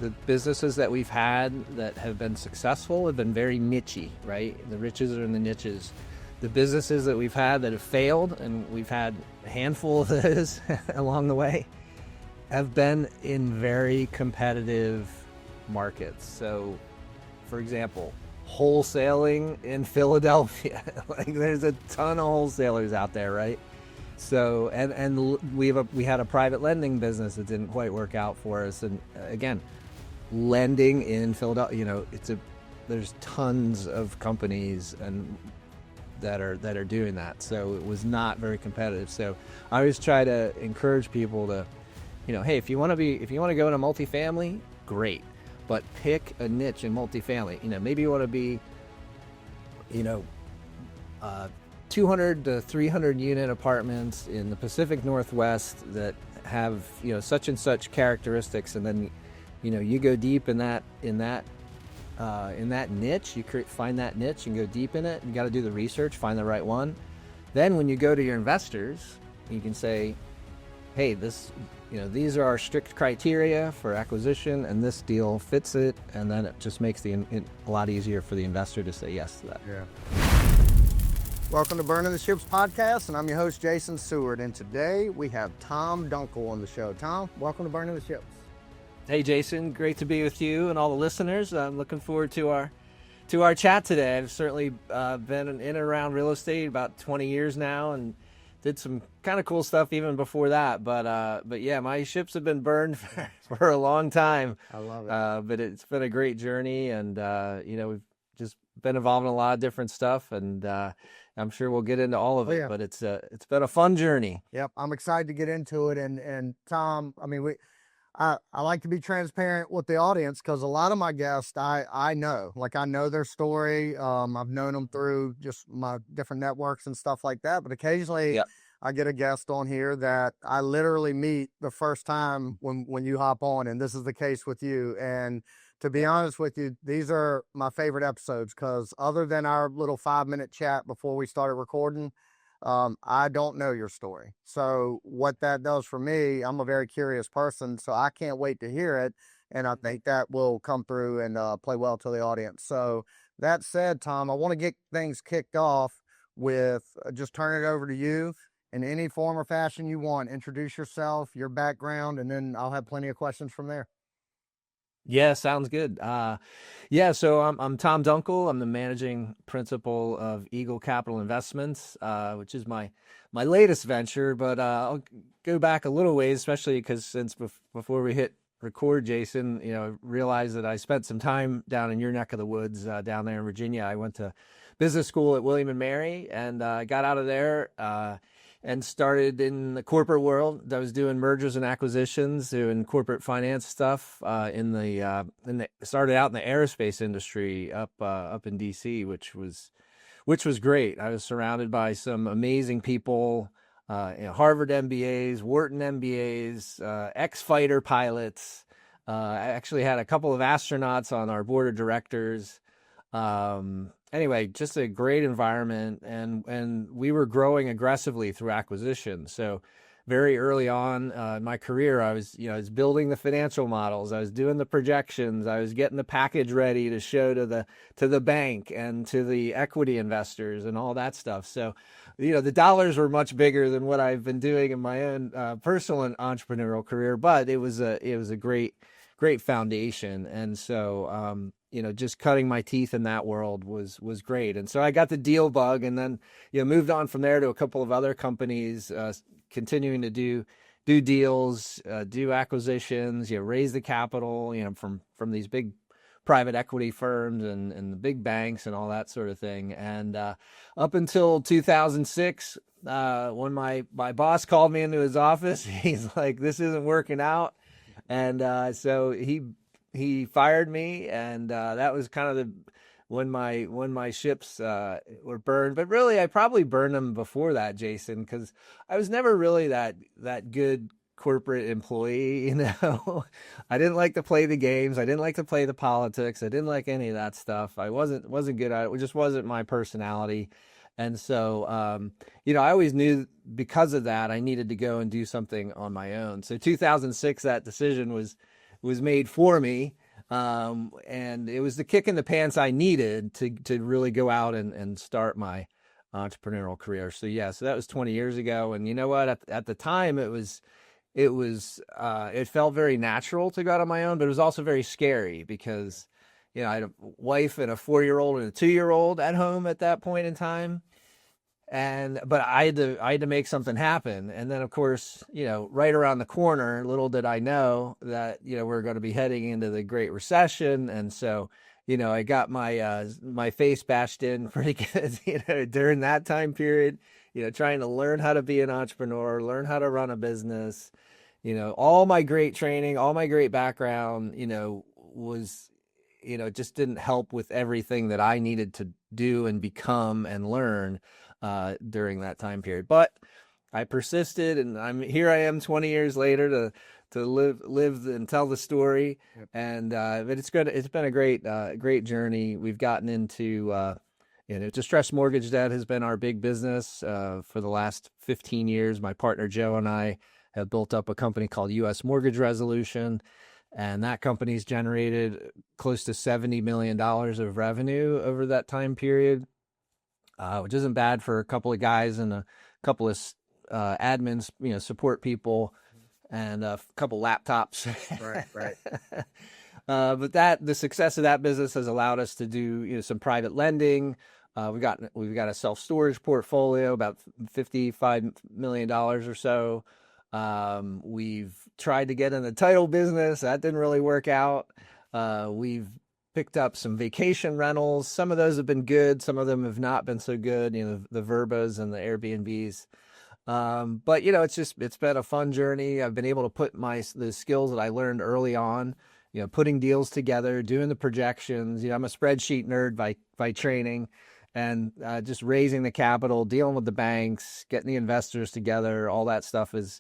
the businesses that we've had that have been successful have been very nichey, right? The riches are in the niches. The businesses that we've had that have failed, and we've had a handful of those along the way, have been in very competitive markets. So, for example, wholesaling in Philadelphia. Like, there's a ton of wholesalers out there, right? So, and we had a private lending business that didn't quite work out for us. And again, lending in Philadelphia, you know, there's tons of companies and that are doing that. So it was not very competitive. So I always try to encourage people to, you know, hey, if you want to go into multifamily, great, but pick a niche in multifamily. You know, maybe you want to be, you know, 200 to 300 unit apartments in the Pacific Northwest that have, you know, such and such characteristics, and then, you know, you go deep in that niche. You find that niche and go deep in it. You got to do the research, find the right one. Then when you go to your investors, you can say, hey, this, you know, these are our strict criteria for acquisition, and this deal fits it, and then it just makes it a lot easier for the investor to say yes to that. Yeah. Welcome to Burning the Ships podcast, and I'm your host, Jason Seward, and today we have Tom Dunkel on the show. Tom, welcome to Burning the Ships. Hey, Jason, great to be with you and all the listeners. I'm looking forward to our chat today. I've certainly been in and around real estate about 20 years now, and did some kind of cool stuff even before that. But yeah, my ships have been burned for a long time. I love it. But it's been a great journey, and you know, we've just been involved in a lot of different stuff, and I'm sure we'll get into all of it. Yeah. But it's been a fun journey. Yep, I'm excited to get into it. And Tom, I mean, I like to be transparent with the audience, because a lot of my guests I know, like, I know their story. I've known them through just my different networks and stuff like that. But occasionally, Yep. I get a guest on here that I literally meet the first time when you hop on, and this is the case with you. And to be honest with you, these are my favorite episodes, because other than our little 5-minute chat before we started recording, I don't know your story. So what that does for me, I'm a very curious person, so I can't wait to hear it. And I think that will come through and play well to the audience. So that said, Tom, I want to get things kicked off with just turn it over to you in any form or fashion you want. Introduce yourself, your background, and then I'll have plenty of questions from there. Yeah, sounds good. Yeah, so I'm Tom Dunkel. I'm the managing principal of Eagle Capital Investments, which is my latest venture. But I'll go back a little ways, especially because since before we hit record, Jason, you know, realized that I spent some time down in your neck of the woods, down there in Virginia. I went to business school at William and Mary, and I got out of there and started in the corporate world. I was doing mergers and acquisitions, doing corporate finance stuff. Started out in the aerospace industry up in DC, which was great. I was surrounded by some amazing people, you know, Harvard MBAs, Wharton MBAs, ex-fighter pilots. I actually had a couple of astronauts on our board of directors. Anyway, just a great environment, and we were growing aggressively through acquisition. So very early on in my career, I was building the financial models, I was doing the projections, I was getting the package ready to show to the bank and to the equity investors and all that stuff. So, you know, the dollars were much bigger than what I've been doing in my own personal and entrepreneurial career, but it was a great foundation. And so, you know, just cutting my teeth in that world was great. And so I got the deal bug, and then, you know, moved on from there to a couple of other companies, continuing to do deals, do acquisitions, you know, raise the capital, you know, from these big private equity firms and the big banks and all that sort of thing. And up until 2006, when my boss called me into his office, he's like, "This isn't working out." And so he fired me, and that was kind of when my ships were burned. But really, I probably burned them before that, Jason, because I was never really that good corporate employee. You know, I didn't like to play the games. I didn't like to play the politics. I didn't like any of that stuff. I wasn't good at it. It just wasn't my personality. And so, you know, I always knew because of that, I needed to go and do something on my own. So 2006, that decision was was made for me. And it was the kick in the pants I needed to really go out and start my entrepreneurial career. So yeah, so that was 20 years ago. And you know what? At the time, it felt very natural to go out on my own, but it was also very scary because, I had a wife and a 4-year-old and a 2-year-old at home at that point in time. But I had to make something happen. And then of course, right around the corner, little did I know that, we're going to be heading into the Great Recession. And so, I got my face bashed in pretty good, during that time period, trying to learn how to be an entrepreneur, learn how to run a business, all my great training, all my great background, was, just didn't help with everything that I needed to do and become and learn during that time period. But I persisted, and I am 20 years later to live and tell the story. Yep. And but it's good. It's been a great journey. We've gotten into distressed mortgage debt has been our big business for the last 15 years. My partner Joe and I have built up a company called U.S. Mortgage Resolution, and that company's generated close to $70 million of revenue over that time period, which isn't bad for a couple of guys and a couple of admins, support people, and a couple laptops. Right. But the success of that business has allowed us to do some private lending. We've got a self-storage portfolio, about $55 million or so. We've tried to get in the title business. That didn't really work out. We've picked up some vacation rentals. Some of those have been good. Some of them have not been so good, the Verbas and the Airbnbs. But it's been a fun journey. I've been able to put the skills that I learned early on, putting deals together, doing the projections. I'm a spreadsheet nerd by training, and just raising the capital, dealing with the banks, getting the investors together. All that stuff has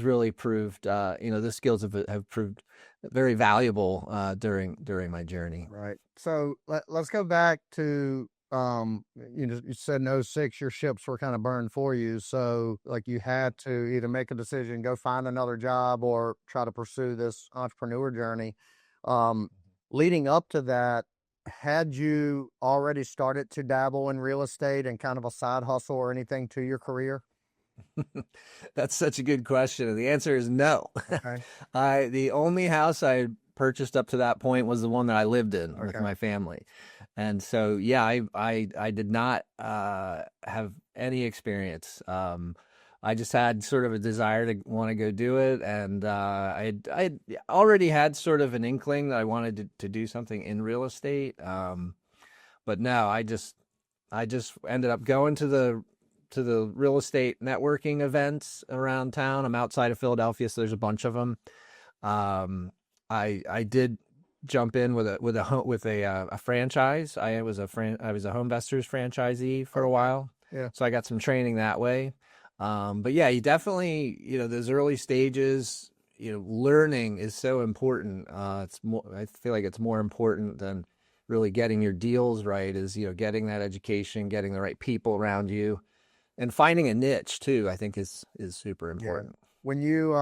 really proved, the skills have proved very valuable during my journey. Right. So let's go back to, you said in '06 your ships were kind of burned for you. So like you had to either make a decision, go find another job, or try to pursue this entrepreneur journey. Leading up to that, had you already started to dabble in real estate and kind of a side hustle or anything to your career? That's such a good question. And the answer is no. Okay. The only house I purchased up to that point was the one that I lived in with Okay. my family. And so, yeah, I did not have any experience. I just had sort of a desire to want to go do it. And I already had sort of an inkling that I wanted to do something in real estate. But no, I just ended up going to the real estate networking events around town. I'm outside of Philadelphia, so there's a bunch of them. I did jump in with a franchise. I was a Homevestors franchisee for a while. Yeah. So I got some training that way. But yeah, you definitely, those early stages, learning is so important. I feel like it's more important than really getting your deals right, is, getting that education, getting the right people around you, and finding a niche too, I think is super important. Yeah. When you,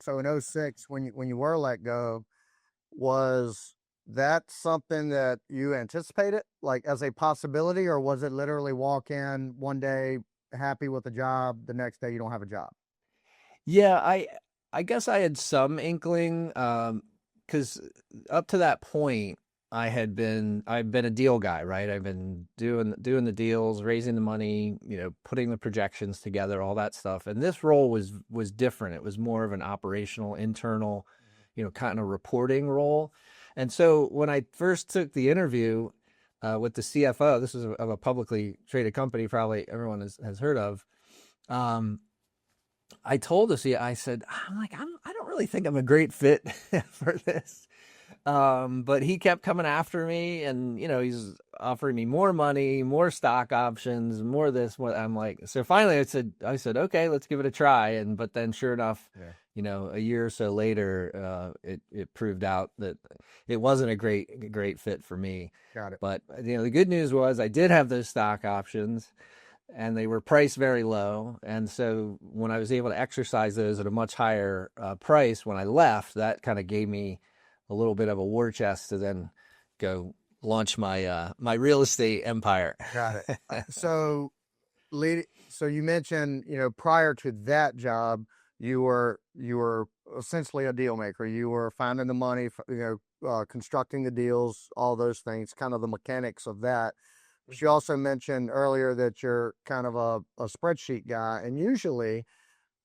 so in '06, when you were let go, was that something that you anticipated, like as a possibility, or was it literally walk in one day happy with the job, the next day you don't have a job? Yeah, I guess I had some inkling, because up to that point I've been a deal guy, right? I've been doing the deals, raising the money, putting the projections together, all that stuff. And this role was different. It was more of an operational, internal, kind of reporting role. And so when I first took the interview with the CFO, this was of a publicly traded company, probably everyone has heard of. I told I said, I don't really think I'm a great fit for this. But he kept coming after me, and he's offering me more money, more stock options, more this, more. I'm like, so finally I said, okay, let's give it a try. But then sure enough, a year or so later, it proved out that it wasn't a great fit for me. Got it. But the good news was I did have those stock options, and they were priced very low. And so when I was able to exercise those at a much higher price when I left, that kind of gave me a little bit of a war chest to then go launch my my real estate empire. Got it. So so you mentioned, prior to that job, you were essentially a deal maker. You were finding the money, constructing the deals, all those things, kind of the mechanics of that. But you also mentioned earlier that you're kind of a spreadsheet guy, and usually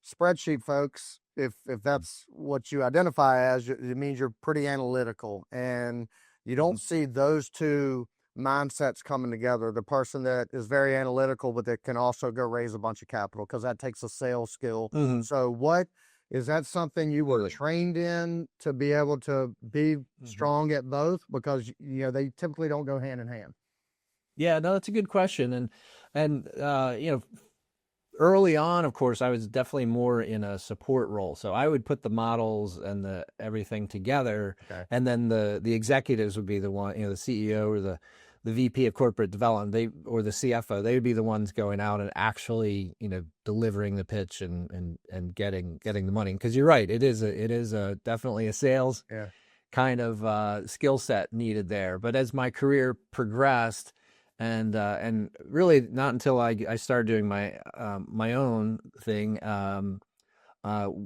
spreadsheet folks, if that's what you identify as, it means you're pretty analytical, and you don't see those two mindsets coming together. The person that is very analytical, but that can also go raise a bunch of capital, because that takes a sales skill. Mm-hmm. So what is that something you were trained in to be able to be strong at both? Because they typically don't go hand in hand. Yeah, no, that's a good question. And early on, of course, I was definitely more in a support role. So I would put the models and the everything together, Okay. and then the executives would be the one, the CEO or the VP of corporate development, or the CFO, they would be the ones going out and actually, delivering the pitch and getting the money. Because you're right, it is a definitely a sales kind of skill set needed there. But as my career progressed, and really not until I started doing my my own thing, it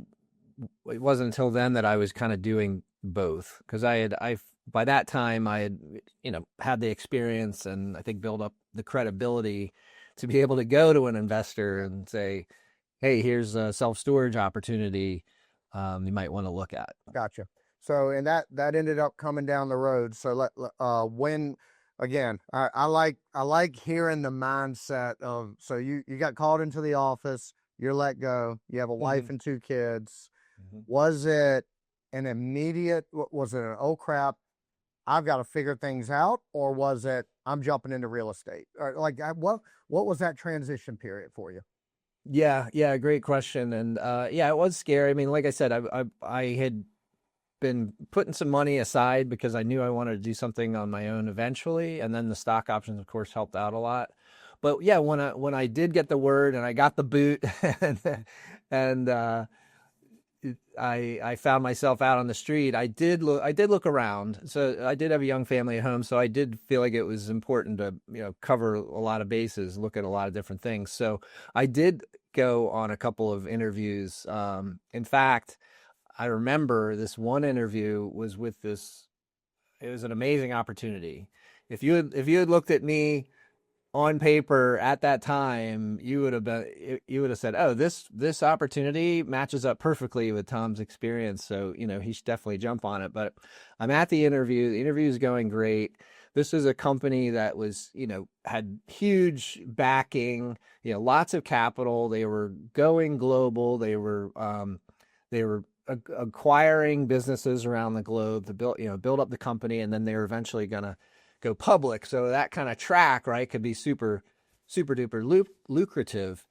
wasn't until then that I was kind of doing both, because I by that time I had had the experience, and I think built up the credibility to be able to go to an investor and say, hey, here's a self-storage opportunity you might want to look at. Gotcha. So, and that ended up coming down the road. So when, again, I like hearing the mindset of, so you got called into the office, you're let go, you have a wife and 2 kids. Was it an immediate, was it an, oh crap, I've got to figure things out? Or was it, I'm jumping into real estate? Or what was that transition period for you? Yeah, great question. And yeah, it was scary. I mean, like I said, I had been putting some money aside because I knew I wanted to do something on my own eventually, and then the stock options, of course, helped out a lot. But yeah, when I did get the word and I got the boot, and I found myself out on the street, I did look around. So I did have a young family at home, so I did feel like it was important to cover a lot of bases, look at a lot of different things. So I did go on a couple of interviews. In fact, I remember this one interview was with this. It was an amazing opportunity. If you had looked at me on paper at that time, you would have said, "Oh, this opportunity matches up perfectly with Tom's experience, so he should definitely jump on it." But I'm at the interview. The interview is going great. This is a company that was, had huge backing, lots of capital. They were going global. They were acquiring businesses around the globe to build up the company, and then they were eventually going to go public. So that kind of track, right, could be super duper lucrative.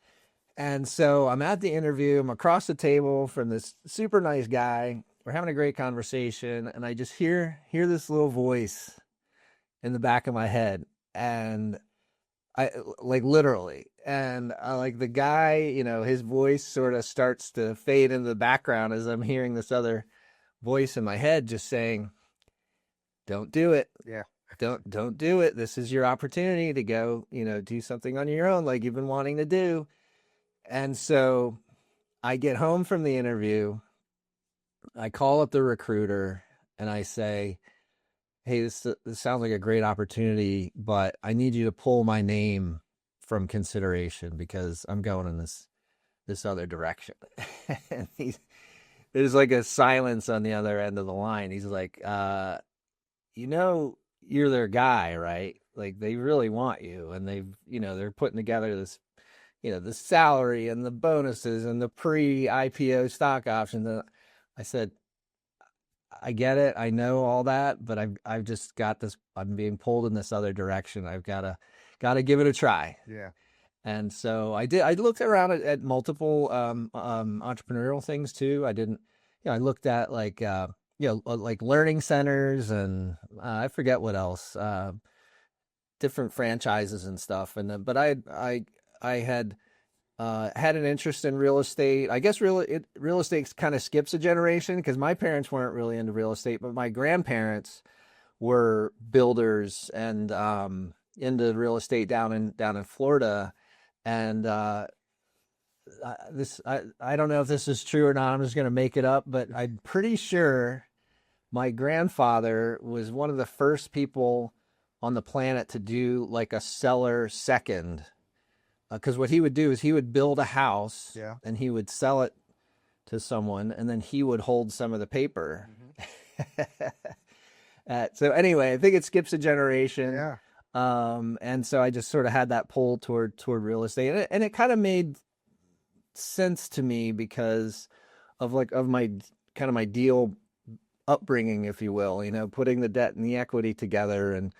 And so I'm at the interview, I'm across the table from this super nice guy. We're having a great conversation, and I just hear this little voice in the back of my head, and I literally, and the guy, his voice sort of starts to fade into the background as I'm hearing this other voice in my head just saying, "Don't do it. Yeah. Don't do it. This is your opportunity to go, do something on your own, like you've been wanting to do." And so I get home from the interview, I call up the recruiter, and I say, "Hey, this sounds like a great opportunity, but I need you to pull my name from consideration because I'm going in this other direction." And there's like a silence on the other end of the line. He's like, "You're their guy, right? Like, they really want you, and they're putting together this, the salary and the bonuses and the pre-IPO stock options." I said, "I get it. I know all that, but I've just got this. I'm being pulled in this other direction. I've got to give it a try." Yeah. And so I did. I looked around at multiple entrepreneurial things too. I didn't. I looked at like learning centers, and I forget what else, different franchises and stuff. And then, but I had had an interest in real estate. I guess real estate kind of skips a generation because my parents weren't really into real estate, but my grandparents were builders and into real estate down in Florida. And I don't know if this is true or not. I'm just going to make it up, but I'm pretty sure my grandfather was one of the first people on the planet to do like a seller second. Because what he would do is he would build a house Yeah. and he would sell it to someone, and then he would hold some of the paper. So anyway, I think it skips a generation. Yeah. And so I just sort of had that pull toward real estate, and it kind of made sense to me because of my kind of my deal upbringing, if you will, putting the debt and the equity together, and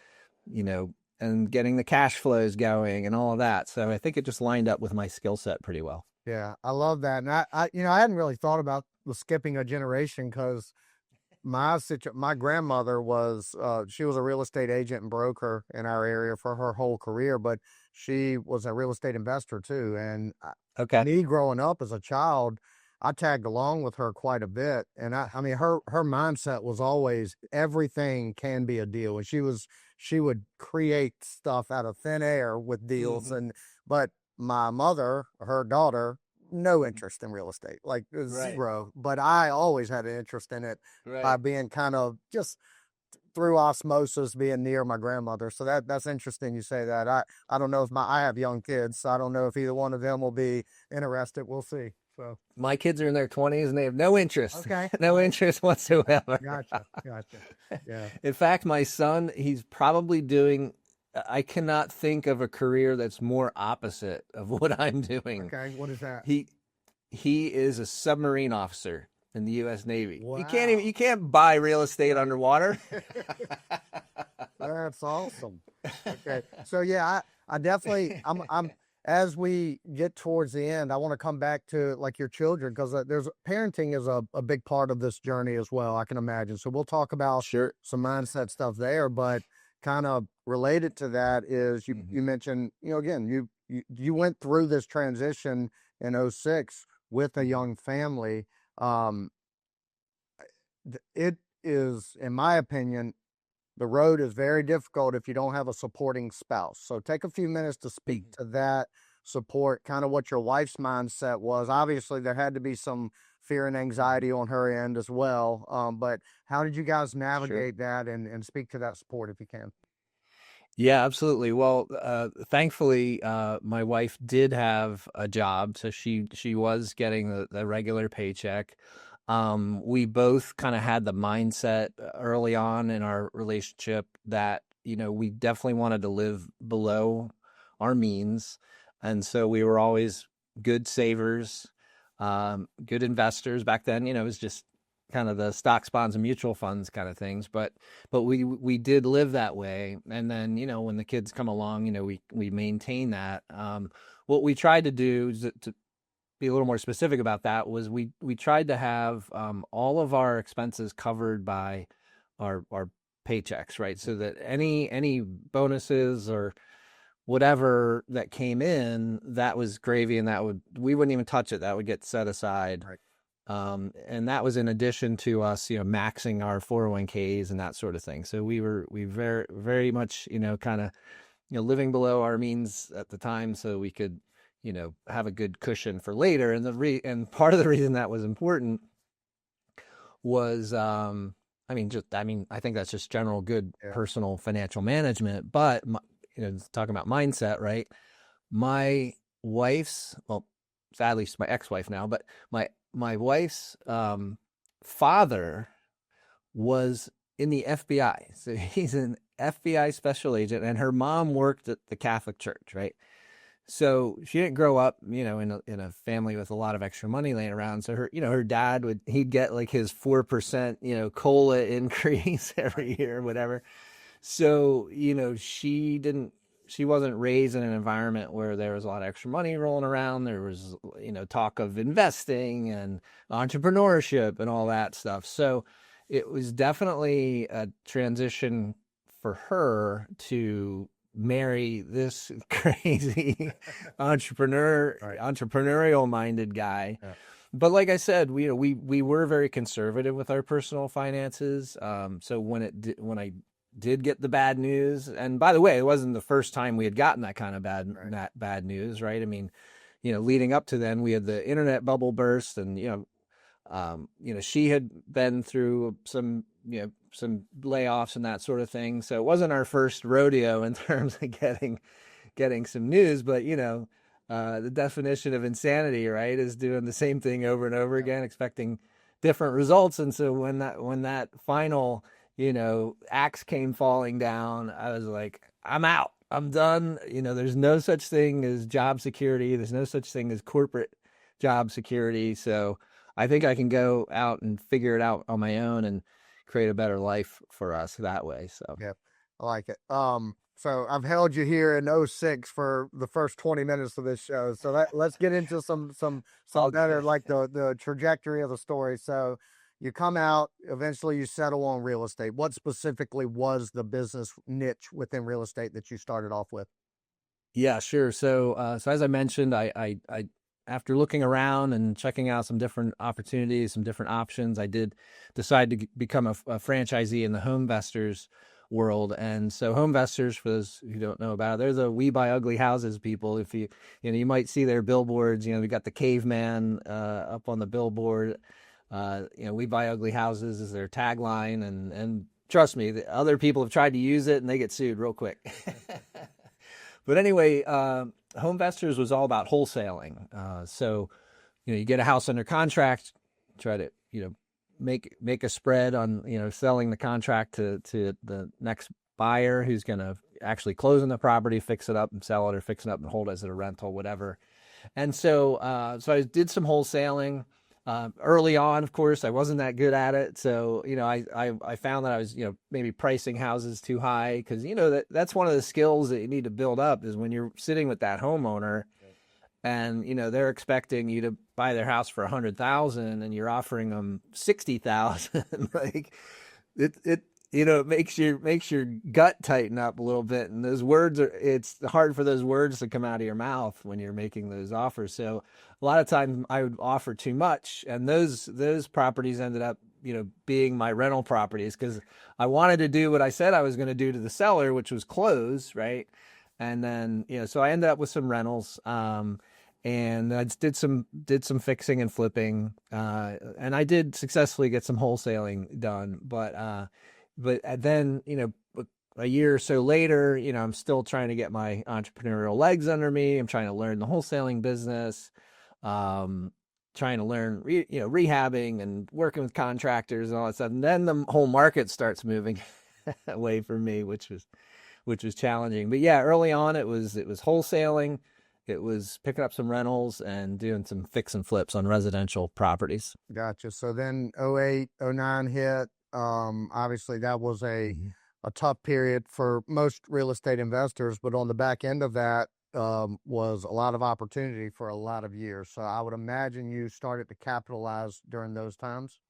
and getting the cash flows going and all of that. So I think it just lined up with my skill set pretty well. Yeah, I love that. And I hadn't really thought about the skipping a generation because my grandmother was she was a real estate agent and broker in our area for her whole career, but she was a real estate investor too. And Okay. me growing up as a child, I tagged along with her quite a bit. And I mean, her mindset was always everything can be a deal. And she would create stuff out of thin air with deals. But my mother, her daughter, no interest in real estate, like Right. zero. But I always had an interest in it by Right. being kind of just through osmosis, being near my grandmother. So that's interesting you say that. I don't know if I have young kids, so I don't know if either one of them will be interested. We'll see. So My kids are in their 20s and they have no interest. okay. No interest whatsoever. Gotcha. Yeah. In fact, my son, he's probably doing, I cannot think of a career that's more opposite of what I'm doing. Okay. What is that? He is a submarine officer in the U.S. Navy. Wow. You can't buy real estate underwater. That's awesome. Okay. So yeah, I definitely I'm as we get towards the end, I want to come back to like your children because there's parenting is a big part of this journey as well, I can imagine. So we'll talk about Sure. some mindset stuff there, but kind of related to that is you mentioned, again, you went through this transition in '06 with a young family. It is, in my opinion, the road is very difficult if you don't have a supporting spouse. So take a few minutes to speak to that support, kind of what your wife's mindset was. Obviously, there had to be some fear and anxiety on her end as well. But how did you guys navigate that and speak to that support if you can? Yeah, absolutely. Well, thankfully, my wife did have a job, so she was getting the regular paycheck. We both kind of had the mindset early on in our relationship that, we definitely wanted to live below our means. And so we were always good savers, good investors. Back then, it was just kind of the stocks, bonds, and mutual funds kind of things. But we did live that way. And then, when the kids come along, we maintain that. What we tried to do is to be a little more specific about that was we tried to have all of our expenses covered by our paychecks, right? So that any bonuses or whatever that came in, that was gravy, and we wouldn't even touch it. That would get set aside. Right. And that was in addition to us, maxing our 401ks and that sort of thing. So we very, very much, kind of, living below our means at the time so we could, have a good cushion for later. And and part of the reason that was important was, I think that's just general good personal financial management. But talking about mindset, right? My wife's, well, sadly, she's my ex-wife now, but my wife's father was in the FBI. So he's an FBI special agent, and her mom worked at the Catholic Church, right? So she didn't grow up, in a family with a lot of extra money laying around. So her dad he'd get like his 4%, COLA increase every year, whatever. So, she wasn't raised in an environment where there was a lot of extra money rolling around. There was, talk of investing and entrepreneurship and all that stuff. So it was definitely a transition for her to marry this crazy Right. entrepreneurial minded guy. Yeah. But like I said, we were very conservative with our personal finances. So when I did get the bad news, and by the way, it wasn't the first time we had gotten that kind of Right. bad news, right? I mean, leading up to then, we had the internet bubble burst, and she had been through some layoffs and that sort of thing. So it wasn't our first rodeo in terms of getting some news, but the definition of insanity, right, is doing the same thing over and over Yep. again, expecting different results. And so when that final, axe came falling down, I was like, I'm out. I'm done. There's no such thing as job security. There's no such thing as corporate job security. So I think I can go out and figure it out on my own and create a better life for us that way. So Yep. I like it. So I've held you here in '06 for the first 20 minutes of this show. So let's get into some better, okay. like the trajectory of the story. So you come out, eventually you settle on real estate. What specifically was the business niche within real estate that you started off with? Yeah, sure. So as I mentioned, I after looking around and checking out some different opportunities, some different options, I did decide to become a franchisee in the home investors world. And so home investors, for those who don't know about it, they're the "we buy ugly houses" people. If you might see their billboards. We got the caveman up on the billboard. "We buy ugly houses" is their tagline, and trust me, the other people have tried to use it and they get sued real quick. But anyway, home investors was all about wholesaling. So, you get a house under contract, try to, make a spread on, selling the contract to the next buyer who's going to actually close on the property, fix it up and sell it, or fix it up and hold it as a rental, whatever. And so I did some wholesaling. Early on, of course, I wasn't that good at it. So, I found that I was, maybe pricing houses too high, because, that's one of the skills that you need to build up, is when you're sitting with that homeowner and, they're expecting you to buy their house for 100,000 and you're offering them 60,000. Like it it makes your gut tighten up a little bit, and it's hard for those words to come out of your mouth when you're making those offers. So a lot of times I would offer too much, and those properties ended up being my rental properties, because I wanted to do what I said I was going to do to the seller, which was close, right? And then so I ended up with some rentals. And I just did some fixing and flipping, and I did successfully get some wholesaling done. But then, a year or so later, I'm still trying to get my entrepreneurial legs under me. I'm trying to learn the wholesaling business, trying to learn, rehabbing and working with contractors and all that stuff. And then the whole market starts moving away from me, which was challenging. But yeah, early on it was wholesaling. It was picking up some rentals and doing some fix and flips on residential properties. Gotcha. So then '08, '09 hit. Obviously that was Mhm. a tough period for most real estate investors, but on the back end of that, was a lot of opportunity for a lot of years. So I would imagine you started to capitalize during those times.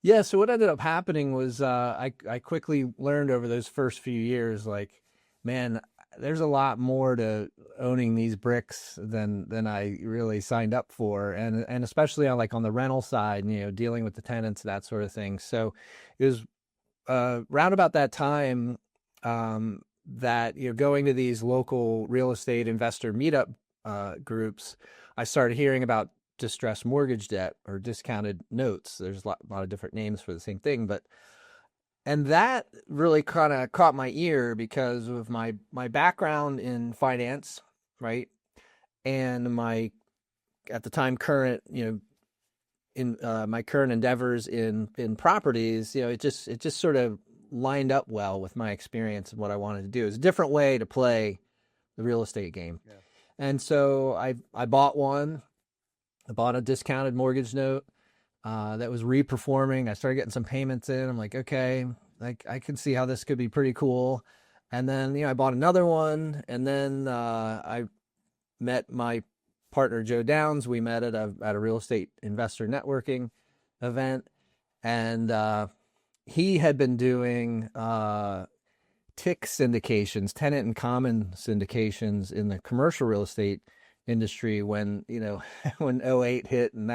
Yeah, so what ended up happening was I quickly learned over those first few years, like, man, there's a lot more to owning these bricks than I really signed up for, and especially on the rental side, dealing with the tenants, that sort of thing. So it was round about that time, that going to these local real estate investor meetup groups, I started hearing about distressed mortgage debt or discounted notes. There's a lot of different names for the same thing, and that really kind of caught my ear because of my background in finance, right? And my, at the time, current, in my current endeavors in properties, it just sort of lined up well with my experience and what I wanted to do. It's a different way to play the real estate game. Yeah. And so I bought one. I bought a discounted mortgage note that was reperforming. I started getting some payments in. I'm like, okay, like I can see how this could be pretty cool. And then I bought another one, and then I met my partner Joe Downs. We met at a real estate investor networking event, and he had been doing TIC syndications, tenant and common syndications in the commercial real estate industry when, when '08 hit and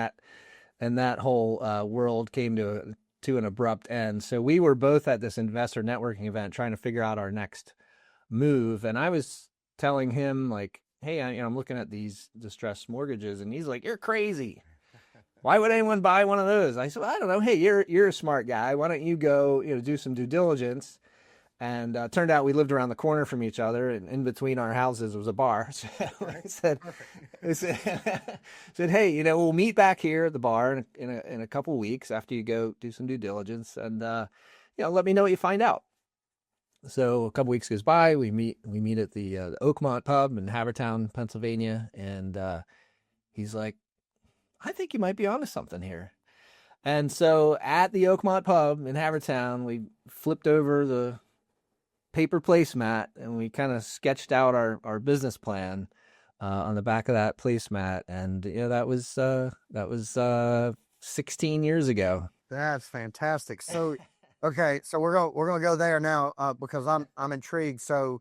that whole world came to an abrupt end. So we were both at this investor networking event trying to figure out our next move. And I was telling him like, hey, I'm looking at these distressed mortgages, and he's like, you're crazy. Why would anyone buy one of those? I said, I don't know. Hey, you're a smart guy. Why don't you go, do some due diligence? And turned out we lived around the corner from each other, and in between our houses was a bar. So I said, hey, we'll meet back here at the bar in a couple weeks after you go do some due diligence, and let me know what you find out. So a couple weeks goes by, we meet at the Oakmont pub in Havertown, Pennsylvania, and he's like, I think you might be onto something here. And so at the Oakmont pub in Havertown, we flipped over the paper placemat and we kind of sketched out our business plan on the back of that placemat, and that was 16 years ago. That's fantastic. So, okay, so we're gonna go there now because I'm intrigued. So,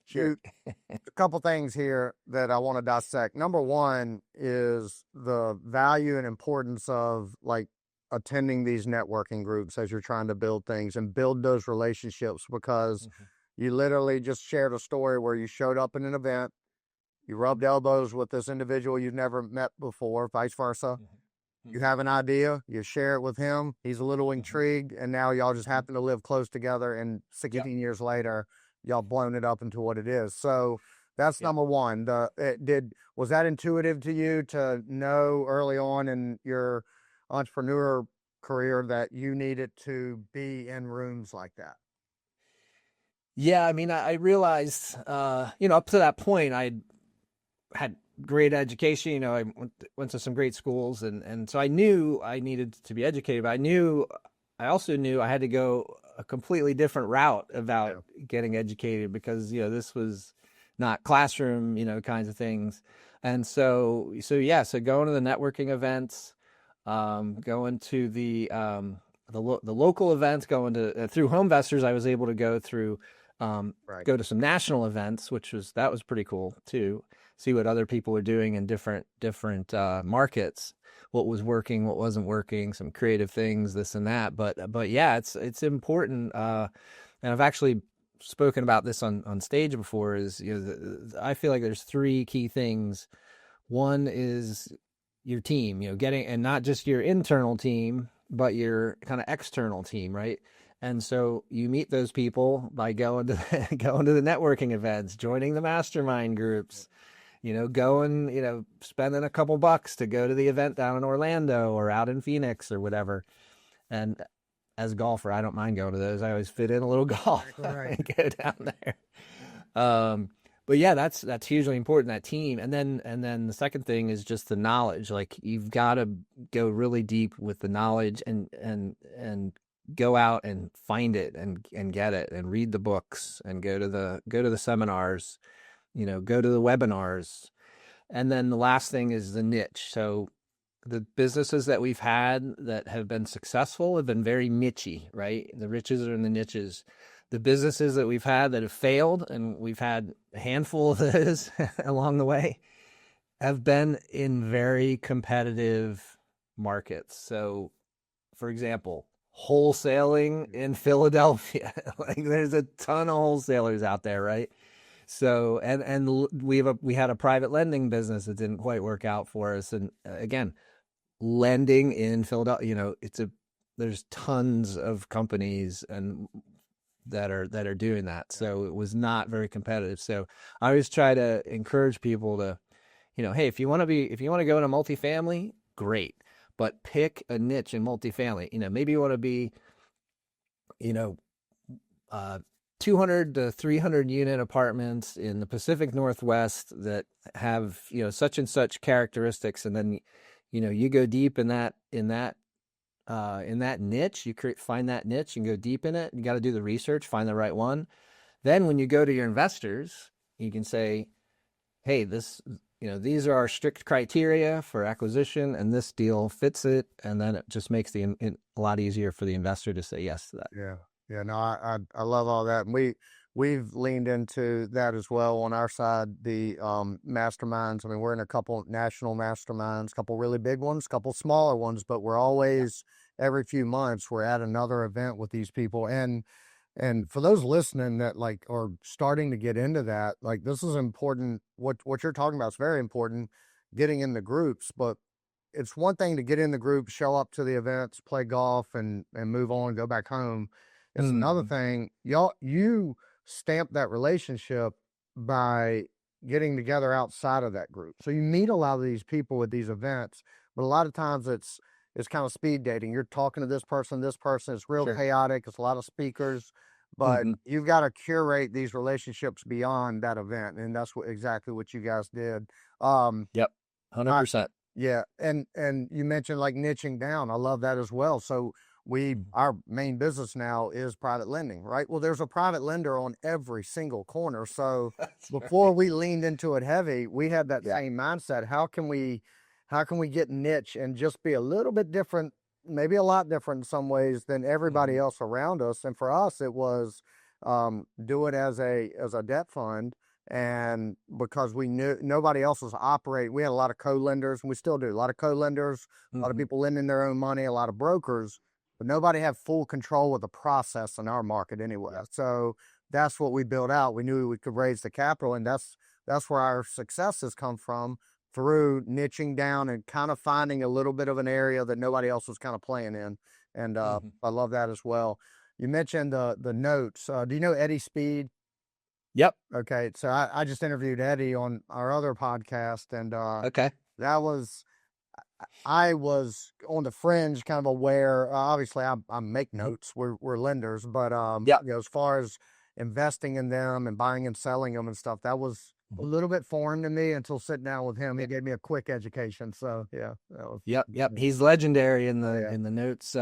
Sure. a couple things here that I want to dissect. Number one is the value and importance of like attending these networking groups as you're trying to build things and build those relationships, because you literally just shared a story where you showed up in an event, you rubbed elbows with this individual you've never met before, vice versa. You have an idea, you share it with him, he's a little intrigued, and now y'all just happen to live close together, and 16 years later, y'all blown it up into what it is. So that's number one. Was that intuitive to you to know early on in your entrepreneur career that you needed to be in rooms like that? Yeah, I mean, I realized, up to that point, I had great education. I went to some great schools, and so I knew I needed to be educated. But I also knew I had to go a completely different route about getting educated, because this was not classroom, kinds of things. And so going to the networking events, going to the local events, going to through Homevestors, I was able to go through. Go to some national events, that was pretty cool too. See what other people are doing in different markets, what was working, what wasn't working, some creative things, this and that. But yeah, it's important. And I've actually spoken about this on stage before. Is I feel like there's three key things. One is your team, getting, and not just your internal team, but your kind of external team, right? And so you meet those people by going to the networking events, joining the mastermind groups, spending a couple bucks to go to the event down in Orlando or out in Phoenix or whatever. And as a golfer, I don't mind going to those. I always fit in a little golf and go down there. But yeah, that's hugely important, that team. And then the second thing is just the knowledge. Like, you've got to go really deep with the knowledge and go out and find it and get it and read the books and go to the seminars, go to the webinars. And then the last thing is the niche. So the businesses that we've had that have been successful have been very nichey, right? The riches are in the niches. The businesses that we've had that have failed, and we've had a handful of those along the way, have been in very competitive markets. So, for example, wholesaling in Philadelphia, like there's a ton of wholesalers out there, right? So, and we had a private lending business that didn't quite work out for us, and again, lending in Philadelphia, there's tons of companies and that are doing that. So it was not very competitive. So I always try to encourage people to, hey, if you want to go into multifamily, great, but pick a niche in multifamily. Maybe you want to be, 200 to 300 unit apartments in the Pacific Northwest that have, such and such characteristics. And then, you go deep in that niche, find that niche and go deep in it. You got to do the research, find the right one. Then when you go to your investors, you can say, hey, these are our strict criteria for acquisition, and this deal fits it. And then it just makes it a lot easier for the investor to say yes to that. Yeah. No, I love all that. And we've leaned into that as well on our side. The masterminds. I mean, we're in a couple national masterminds, couple really big ones, couple smaller ones, but we're always every few months we're at another event with these people. And for those listening that like are starting to get into that, like this is important. What you're talking about is very important, getting in the groups. But it's one thing to get in the group, show up to the events, play golf, and move on, go back home. It's another Mhm. thing, you stamp that relationship by getting together outside of that group. So you meet a lot of these people at these events, but a lot of times it's kind of speed dating. You're talking to this person, it's real Sure. chaotic, it's a lot of speakers, but Hmm. you've got to curate these relationships beyond that event. And that's exactly what you guys did. Um, Yep. I, 100%. yeah, and you mentioned like niching down. I love that as well. So Mhm. our main business now is private lending, right? Well, there's a private lender on every single corner. So That's before right. we leaned into it heavy, we had that Yeah. same mindset. How can we get niche and just be a little bit different, maybe a lot different in some ways than everybody Hmm. else around us? And for us, it was do it as a debt fund, and because we knew nobody else was operating, we had a lot of co-lenders, and we still do a lot of co-lenders, a lot of Hmm. people lending their own money, a lot of brokers, but nobody had full control of the process in our market anyway. Yep. So that's what we built out. We knew we could raise the capital, and that's where our successes come from, through niching down and kind of finding a little bit of an area that nobody else was kind of playing in. And Hmm. I love that as well. You mentioned the notes. Do you know Eddie Speed? Yep. Okay, so I just interviewed Eddie on our other podcast, and Okay. that was I was on the fringe, kind of aware. Obviously, I make Mhm. notes. We're lenders, but Yep. as far as investing in them and buying and selling them and stuff, that was a Mhm. little bit foreign to me until sitting down with him. He Yeah. gave me a quick education. So yeah, that was. Yep. Yep. He's legendary Oh yeah, in the notes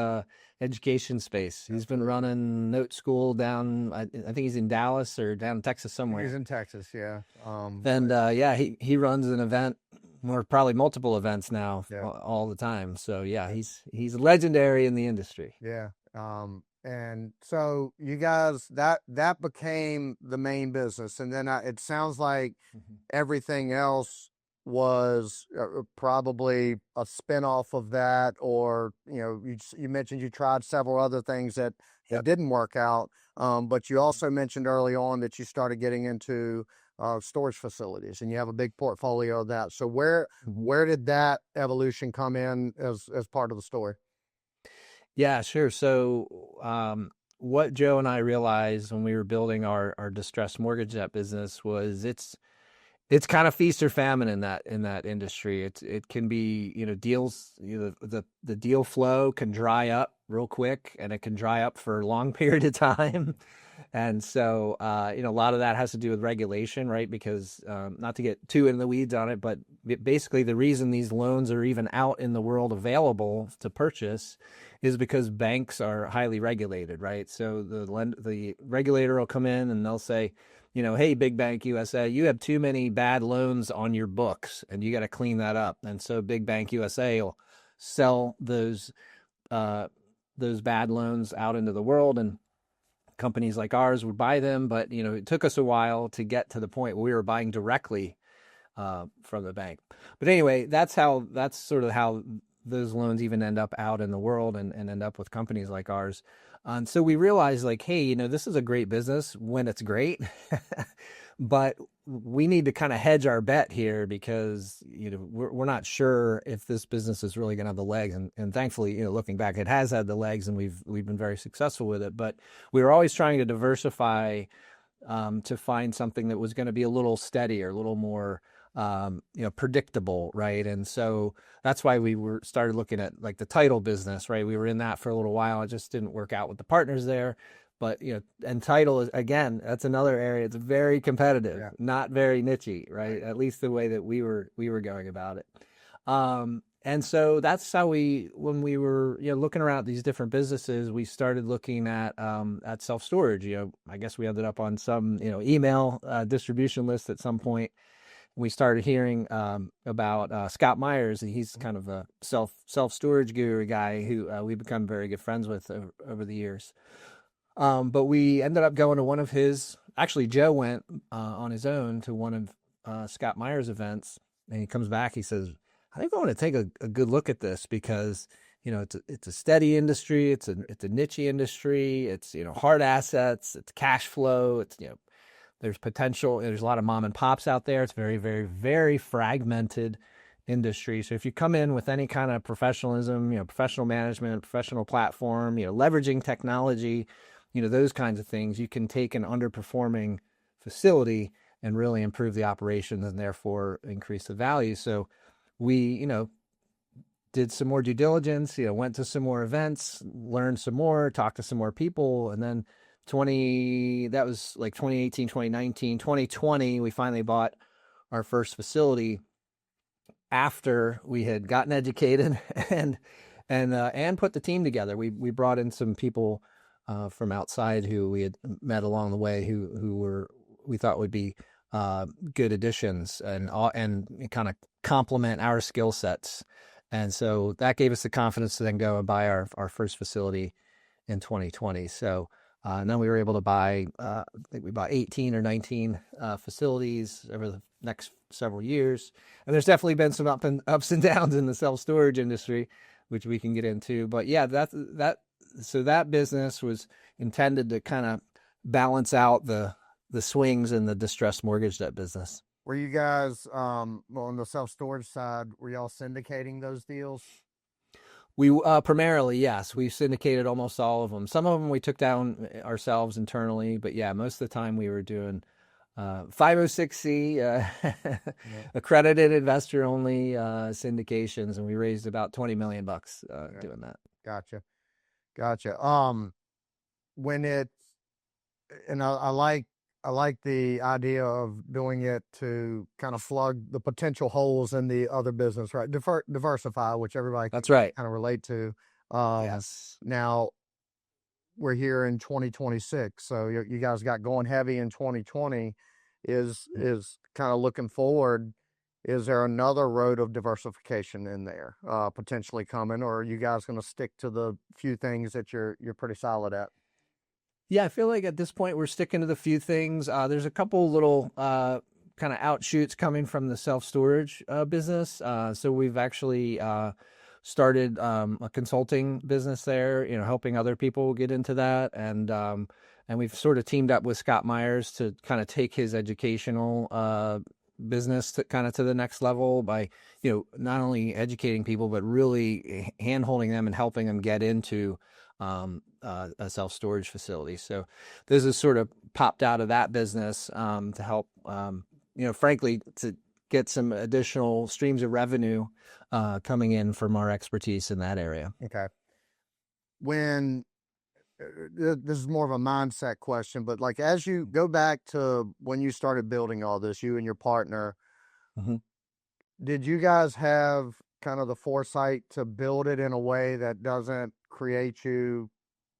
education space. He's been absolutely. running note school down. I think he's in Dallas or down in Texas He's somewhere. in Texas. Yeah. And yeah, he runs an event or probably multiple events now Yeah. all the time. So yeah, Yeah. he's legendary in the industry. Yeah. And so you guys, that became the main business, and then it sounds like Mhm. everything else was probably a spinoff of that, or you mentioned you tried several other things that Yep. didn't work out. But you Mhm. also mentioned early on that you started getting into storage facilities, and you have a big portfolio of that. So Mhm. where did that evolution come in as part of the story? Yeah, sure. So, what Joe and I realized when we were building our distressed mortgage debt business was it's kind of feast or famine in that industry. It can be, deals, the deal flow can dry up real quick, and it can dry up for a long period of time. And so, a lot of that has to do with regulation, right? Because not to get too in the weeds on it, but basically the reason these loans are even out in the world available to purchase is because banks are highly regulated, right? So the regulator will come in and they'll say, hey, Big Bank USA, you have too many bad loans on your books, and you got to clean that up. And so Big Bank USA will sell uh, those bad loans out into the world, and companies like ours would buy them. But it took us a while to get to the point where we were buying directly from the bank. But anyway, that's sort of how those loans even end up out in the world and end up with companies like ours. And so we realized, like, hey, this is a great business when it's great, but we need to kind of hedge our bet here because we're not sure if this business is really going to have the legs. And thankfully, looking back, it has had the legs, and we've been very successful with it. But we were always trying to diversify to find something that was going to be a little steadier, a little more predictable, right? And so that's why we were started looking at like the title business, right? We were in that for a little while. It just didn't work out with the partners there. But and title is, again, that's another area. It's very competitive, Yeah. not very nichey, right? Right. At least the way that we were going about it. And so that's how when we were, looking around at these different businesses, we started looking at self storage. I guess we ended up on some, email distribution list at some point. We started hearing about Scott Myers, and he's kind of a self storage guru guy who we've become very good friends with over the years. But we ended up going to one of his actually Joe went on his own to one of Scott Meyer's events, and he comes back. He says, "I think I want to take a good look at this because it's a steady industry, it's a niche industry, it's hard assets, it's cash flow, it's there's potential. There's a lot of mom and pops out there. It's very, very, very fragmented industry. So if you come in with any kind of professionalism, professional management, professional platform, leveraging technology, those kinds of things, you can take an underperforming facility and really improve the operations and therefore increase the value. So we, did some more due diligence, went to some more events, learned some more, talked to some more people, and then that was like 2018, 2019, 2020, we finally bought our first facility after we had gotten educated and put the team together. We brought in some people from outside who we had met along the way who we thought would be good additions and kind of complement our skill sets. And so that gave us the confidence to then go and buy our first facility in 2020. So and then we were able to buy, I think we bought 18 or 19 facilities over the next several years. And there's definitely been some ups and downs in the self-storage industry, which we can get into. But yeah, so that business was intended to kind of balance out the swings in the distressed mortgage debt business. Were you guys, on the self-storage side, were y'all syndicating those deals? We primarily, yes, we syndicated almost all of them. Some of them we took down ourselves internally, but yeah, most of the time we were doing 506c accredited investor only syndications, and we raised about $20 million doing that. Gotcha. I like the idea of doing it to kind of plug the potential holes in the other business, right? Diversify, which everybody That's right. kind of relate to. Yes. Now we're here in 2026, so you guys got going heavy in 2020. Is kind of looking forward. Is there another road of diversification in there potentially coming, or are you guys going to stick to the few things that you're pretty solid at? Yeah, I feel like at this point we're sticking to the few things. There's a couple little kind of outshoots coming from the self-storage business. So we've actually started a consulting business there, helping other people get into that. And we've sort of teamed up with Scott Meyers to kind of take his educational business to kind of to the next level by, not only educating people, but really hand-holding them and helping them get into a self-storage facility. So this has sort of popped out of that business to help, frankly, to get some additional streams of revenue coming in from our expertise in that area. Okay. When this is more of a mindset question, but like as you go back to when you started building all this, you and your partner, did you guys have kind of the foresight to build it in a way that doesn't create you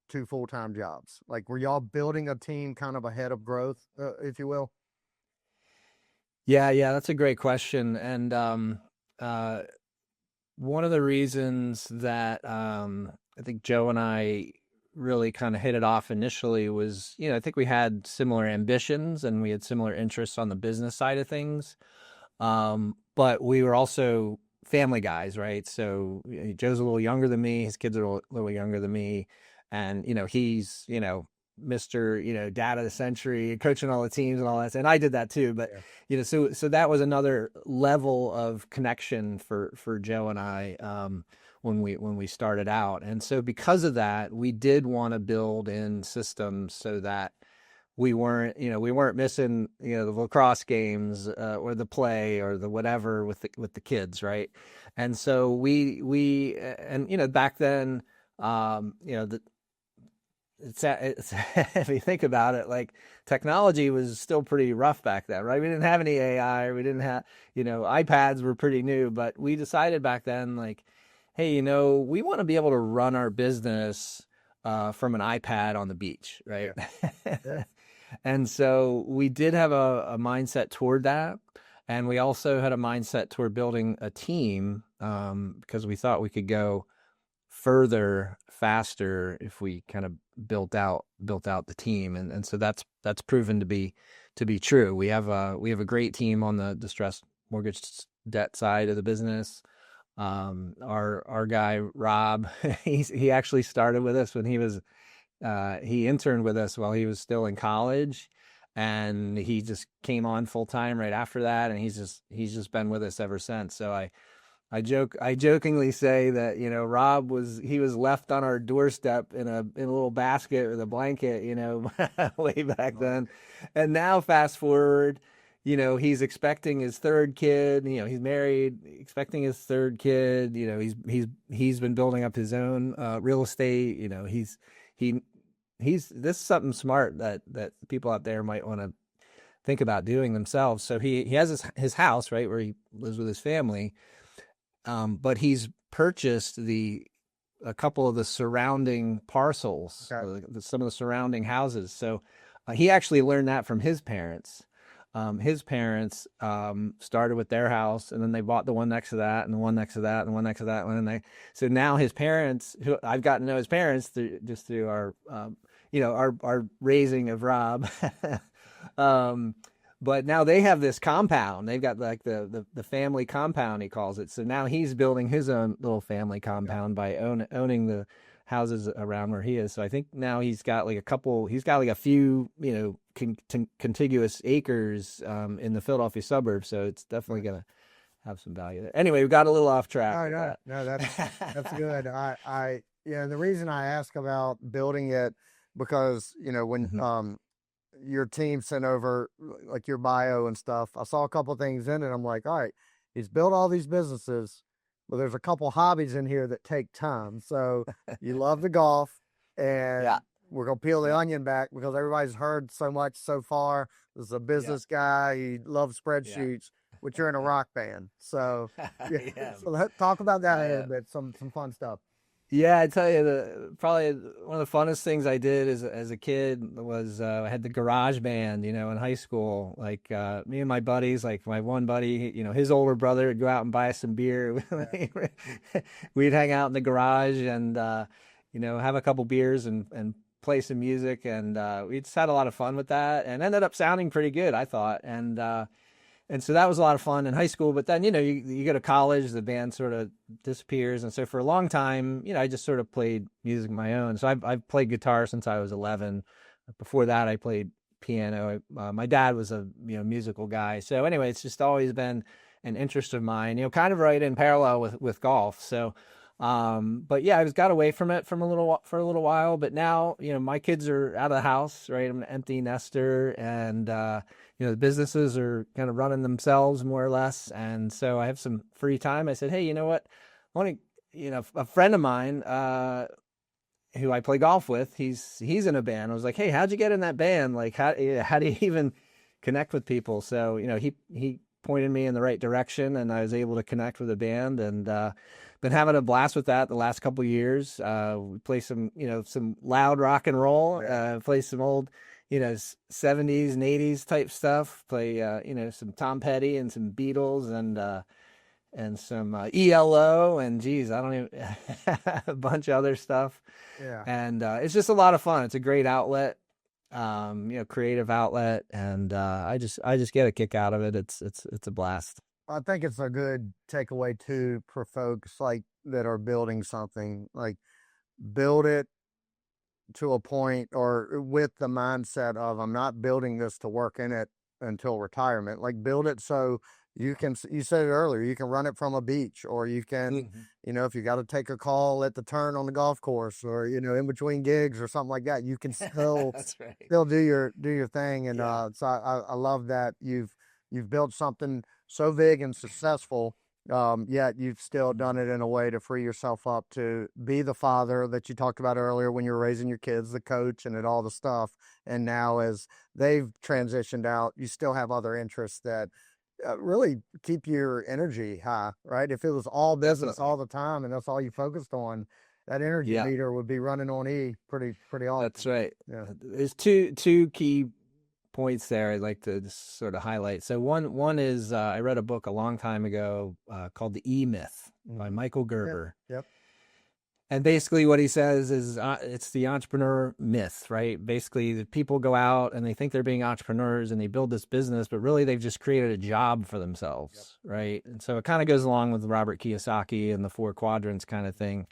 two full-time jobs? Like, were y'all building a team kind of ahead of growth, if you will? Yeah, that's a great question. And one of the reasons that I think Joe and I really kind of hit it off initially was, I think we had similar ambitions and we had similar interests on the business side of things. But we were also family guys, right? So Joe's a little younger than me. His kids are a little younger than me. And, he's, Mr. Dad of the century, coaching all the teams and all that. And I did that too. But, so that was another level of connection for Joe and I when we started out. And so because of that, we did want to build in systems so that we weren't missing, the lacrosse games or the play or the whatever with the kids, right? And so we back then, it's if you think about it, like technology was still pretty rough back then, right? We didn't have any AI, we didn't have, iPads were pretty new, but we decided back then, like, hey, we want to be able to run our business from an iPad on the beach, right? Yeah. And so we did have a mindset toward that. And we also had a mindset toward building a team because we thought we could go further faster if we kind of built out the team, and so that's proven to be true. We have a great team on the distressed mortgage debt side of the business. Our guy Rob, he actually started with us when he interned with us while he was still in college, and he just came on full time right after that, and he's just been with us ever since. So I jokingly say that, Rob he was left on our doorstep in a little basket with a blanket, way back then. And now fast forward, he's expecting his third kid, he's married, expecting his third kid, he's been building up his own real estate, he this is something smart that people out there might want to think about doing themselves. So he has his house, right, where he lives with his family. But he's purchased a couple of the surrounding parcels, Okay. some of the surrounding houses. So he actually learned that from his parents. His parents started with their house, and then they bought the one next to that, and the one next to that, and the one next to that one. So now his parents, who I've gotten to know his parents through our, our raising of Rob. But now they have this compound. They've got like the family compound, he calls it. So now he's building his own little family compound by owning the houses around where he is. So I think now he's got like a few, contiguous acres in the Philadelphia suburbs. So it's definitely going to have some value there. Anyway, we got a little off track. No, that's good. The reason I ask about building it, because, when, Mhm. your team sent over like your bio and stuff, I saw a couple things in it. I'm like, all right, he's built all these businesses, but there's a couple hobbies in here that take time. So you love the golf, and Yeah. we're gonna peel the onion back because everybody's heard so much so far. This is a business guy. He loves Yeah. spreadsheets, but you're in a rock band. So yeah, Yeah. so talk about that a I little bit. Some fun stuff. Yeah, I tell you, probably one of the funnest things I did as a kid was I had the garage band, in high school. Like me and my buddies, like my one buddy, his older brother would go out and buy us some beer. We'd hang out in the garage and have a couple beers and play some music, and we just had a lot of fun with that, and ended up sounding pretty good, I thought. And so that was a lot of fun in high school. But then, you go to college, the band sort of disappears. And so for a long time, I just sort of played music of my own. So I've played guitar since I was 11. Before that, I played piano. My dad was a musical guy. So anyway, it's just always been an interest of mine, kind of right in parallel with golf. So, but yeah, I was got away from it for a little while. But now, my kids are out of the house, right? I'm an empty nester, and the businesses are kind of running themselves more or less. And so I have some free time. I said, hey, you know what? I want to, a friend of mine, who I play golf with, he's in a band. I was like, hey, how'd you get in that band? Like, how do you even connect with people? So, he pointed me in the right direction, and I was able to connect with a band, and been having a blast with that the last couple of years. We play some loud rock and roll, play some old, 70s and 80s type stuff, play, some Tom Petty and some Beatles, and some ELO, and geez, I don't even a bunch of other stuff. Yeah. And it's just a lot of fun. It's a great outlet, creative outlet, and I just get a kick out of it. It's a blast. I think it's a good takeaway too for folks like that are building something. Like, build it to a point, or with the mindset of, I'm not building this to work in it until retirement. Like, build it so you said it earlier, you can run it from a beach, or you can, if you got to take a call at the turn on the golf course, or, in between gigs or something like that, you can still, That's right. still do your thing. And, Yeah. so I love that you've built something so big and successful, yet you've still done it in a way to free yourself up to be the father that you talked about earlier when you were raising your kids, the coach, and all the stuff. And now, as they've transitioned out, you still have other interests that really keep your energy high, right? If it was all business Definitely. all the time and that's all you focused on, that energy Yeah, meter would be running on E pretty that's often. right. Yeah. There's two key points there I'd like to just sort of highlight. So one is I read a book a long time ago called The E Myth by Michael Yep. Gerber. Yep. And basically what he says is it's the entrepreneur myth, right? Basically, the people go out and they think they're being entrepreneurs and they build this business, but really they've just created a job for Yep. themselves, right? And so it kind of goes along with Robert Kiyosaki and the four quadrants kind of thing.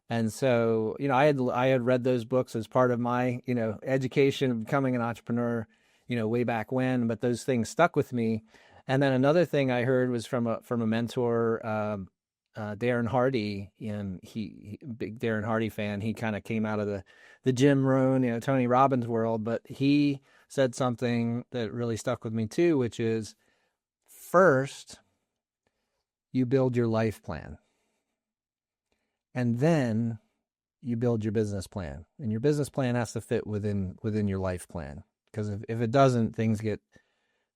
And so, I had read those books as part of my, education of becoming an entrepreneur, way back when, but those things stuck with me. And then another thing I heard was from a mentor, Darren Hardy, and he big Darren Hardy fan. He kind of came out of the Jim Rohn, Tony Robbins world, but he said something that really stuck with me too, which is first you build your life plan, and then you build your business plan, and your business plan has to fit within your life plan, because if it doesn't, things get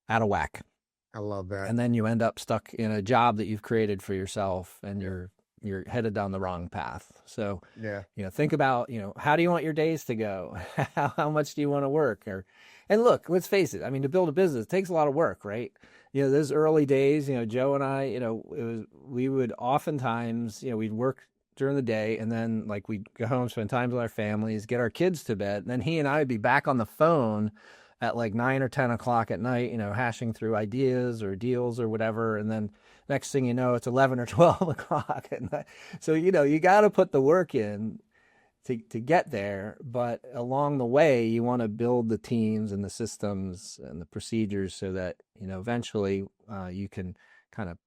out of whack. I love that. And then you end up stuck in a job that you've created for yourself, and you're headed down the wrong path. So, Yeah. think about, how do you want your days to go? How much do you want to work? And look, let's face it. I mean, to build a business, it takes a lot of work, right? Those early days, Joe and I, we would oftentimes, we'd work during the day, and then like we'd go home, spend time with our families, get our kids to bed. And then he and I would be back on the phone at like 9 or 10 o'clock at night, hashing through ideas or deals or whatever. And then next thing you know, it's 11 or 12 o'clock at night. So, you got to put the work in to get there. But along the way, you want to build the teams and the systems and the procedures so that, eventually you can kind of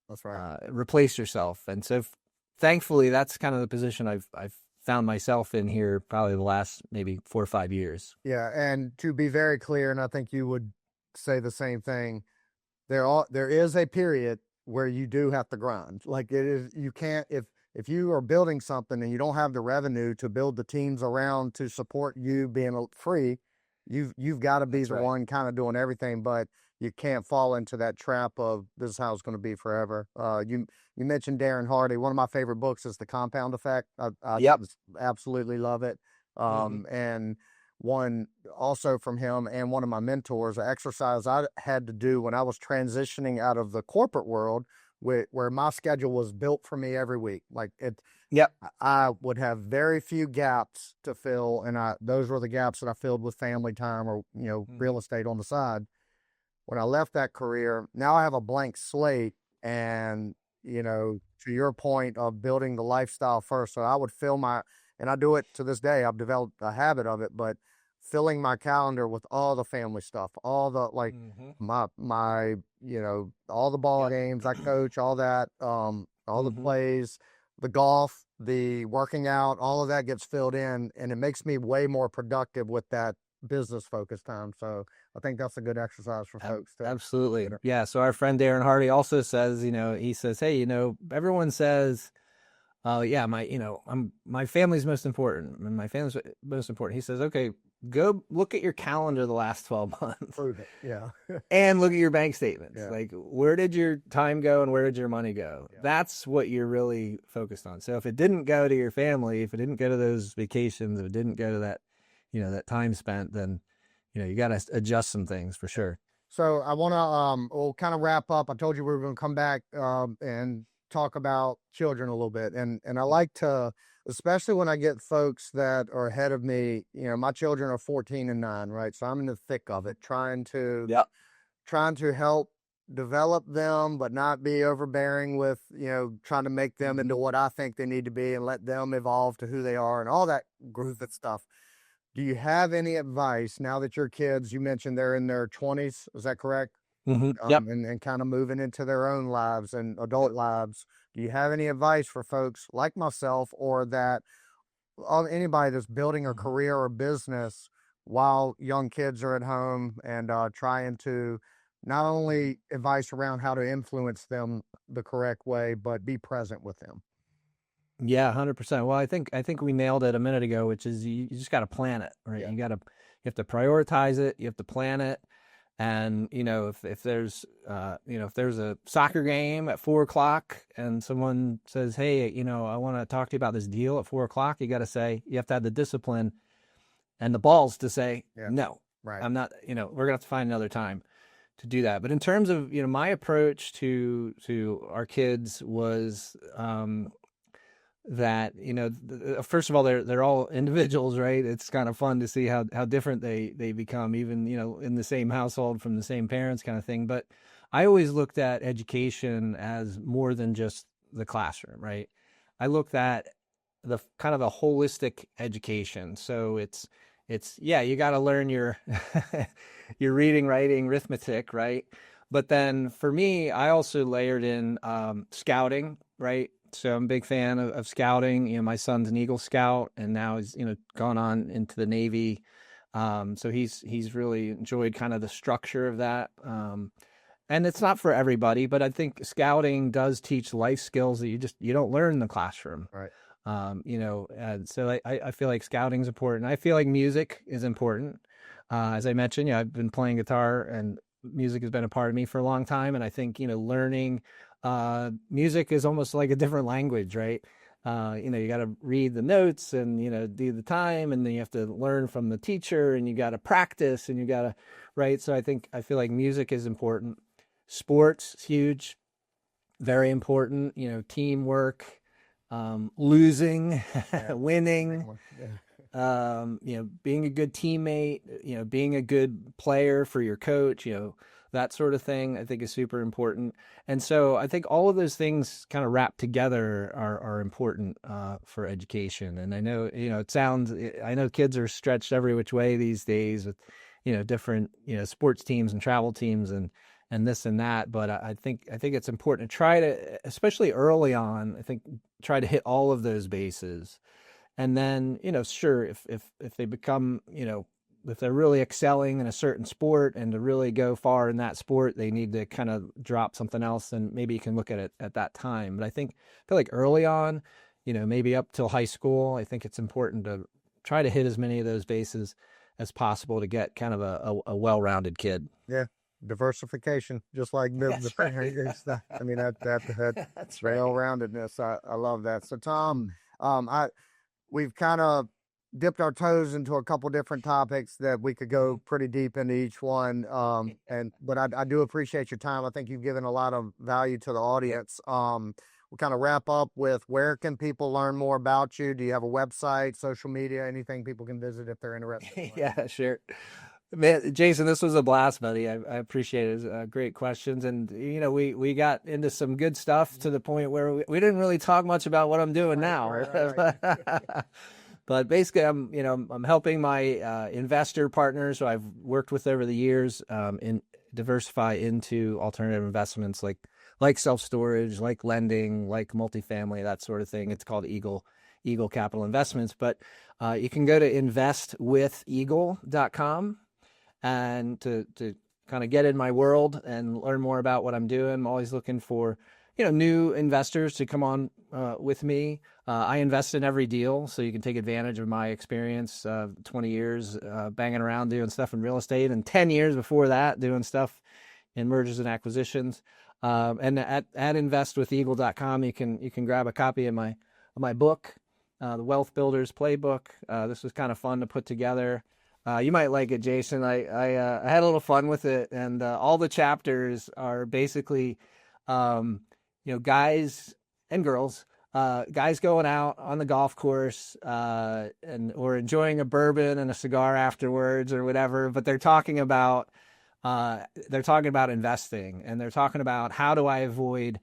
That's right. replace yourself. And so thankfully, that's kind of the position I've found myself in here probably the last maybe 4 or 5 years. Yeah, and to be very clear, and I think you would say the same thing, there is a period where you do have to grind. Like it is, you can't, if you are building something and you don't have the revenue to build the teams around to support you being free, you've got to be That's the right. one kind of doing everything, but you can't fall into that trap of this is how it's going to be forever. You mentioned Darren Hardy. One of my favorite books is The Compound Effect. I Yep. absolutely love it. Hmm. And one also from him and one of my mentors, an exercise I had to do when I was transitioning out of the corporate world, where my schedule was built for me every week. Like Yep. I would have very few gaps to fill, and those were the gaps that I filled with family time or real Hmm. estate on the side. When I left that career, now I have a blank slate, and to your point of building the lifestyle first. So I would fill and I do it to this day. I've developed a habit of it, but filling my calendar with all the family stuff, all the like Hmm. my all the ball Yep. games I coach, all that, all the Hmm. plays, the golf, the working out, all of that gets filled in, and it makes me way more productive with that business focused time. So I think that's a good exercise for folks to Absolutely. consider. Yeah. So our friend Darren Hardy also says, he says, hey, everyone says, oh yeah, my family's most important. And my family's most important. He says, okay, go look at your calendar the last 12 months Prove it. Yeah. and look at your bank statements. Yeah. Like, where did your time go and where did your money go? Yeah. That's what you're really focused on. So if it didn't go to your family, if it didn't go to those vacations, if it didn't go to that, that time spent, then, you got to adjust some things for sure. So I want to we'll kind of wrap up. I told you we were going to come back and talk about children a little bit, and I like to, especially when I get folks that are ahead of me. My children are 14 and 9, right? So I'm in the thick of it, Yep. trying to help develop them, but not be overbearing with trying to make them into Hmm. what I think they need to be and let them evolve to who they are and all that groove and stuff. Do you have any advice now that your kids, you mentioned they're in their 20s, is that correct? Hmm. Yep. And kind of moving into their own lives and adult lives. Do you have any advice for folks like myself or that anybody that's building a Mhm. career or business while young kids are at home and trying to not only advice around how to influence them the correct way, but be present with them? Yeah, 100%. Well, I think we nailed it a minute ago, which is you just got to plan it, right? Yeah. You have to prioritize it, you have to plan it. And, if there's if there's a soccer game at 4 o'clock and someone says, hey, I want to talk to you about this deal at 4 o'clock, you have to have the discipline and the balls to say, Yeah. no, Right. I'm not, we're gonna have to find another time to do that. But in terms of, my approach to our kids was, that, first of all, they're all individuals, right? It's kind of fun to see how different they become, even, in the same household from the same parents kind of thing. But I always looked at education as more than just the classroom, right? I looked at the kind of the holistic education. So yeah, you got to learn your your reading, writing, arithmetic, right? But then for me, I also layered in scouting, right? So I'm a big fan of scouting. My son's an Eagle Scout, and now he's gone on into the Navy. So he's really enjoyed kind of the structure of that. And it's not for everybody, but I think scouting does teach life skills that you don't learn in the classroom. Right. So I feel like scouting is important. I feel like music is important. As I mentioned, I've been playing guitar, and music has been a part of me for a long time. And I think, learning music is almost like a different language, right? You got to read the notes and, do the time, and then you have to learn from the teacher, and you got to practice, and you got to, right? So I feel like music is important. Sports is huge, very important, teamwork, losing, Yeah. winning, Yeah. being a good teammate, being a good player for your coach, that sort of thing, I think is super important. And so I think all of those things kind of wrapped together are important for education. And I know, I know kids are stretched every which way these days with, different, sports teams and travel teams and this and that. But I think it's important to try to, especially early on, I think try to hit all of those bases. And then, sure, if they become, if they're really excelling in a certain sport, and to really go far in that sport, they need to kind of drop something else, and maybe you can look at it at that time. But I feel like early on, maybe up till high school, I think it's important to try to hit as many of those bases as possible to get kind of a well-rounded kid. Yeah. Diversification, just like the That's right. I mean, that That's right. well-roundedness. I love that. So Tom, I we've kind of dipped our toes into a couple different topics that we could go pretty deep into each one. But I do appreciate your time. I think you've given a lot of value to the audience. We'll kind of wrap up with, where can people learn more about you? Do you have a website, social media, anything people can visit if they're interested in learning? Yeah, sure. Man, Jason, this was a blast, buddy. I appreciate it. Great questions. And, we got into some good stuff to the point where we didn't really talk much about what I'm doing Right, now. right. But basically, I'm helping my investor partners who I've worked with over the years in diversify into alternative investments like self-storage, like lending, like multifamily, that sort of thing. It's called Eagle Capital Investments. But you can go to investwitheagle.com and to kind of get in my world and learn more about what I'm doing. I'm always looking for new investors to come on with me. I invest in every deal, so you can take advantage of my experience. 20 years banging around doing stuff in real estate, and 10 years before that doing stuff in mergers and acquisitions. And at investwitheagle.com, you can grab a copy of my book, The Wealth Builders Playbook. This was kind of fun to put together. You might like it, Jason. I had a little fun with it, and all the chapters are basically, guys and girls, guys going out on the golf course, or enjoying a bourbon and a cigar afterwards or whatever. But they're talking about investing, and they're talking about, how do I avoid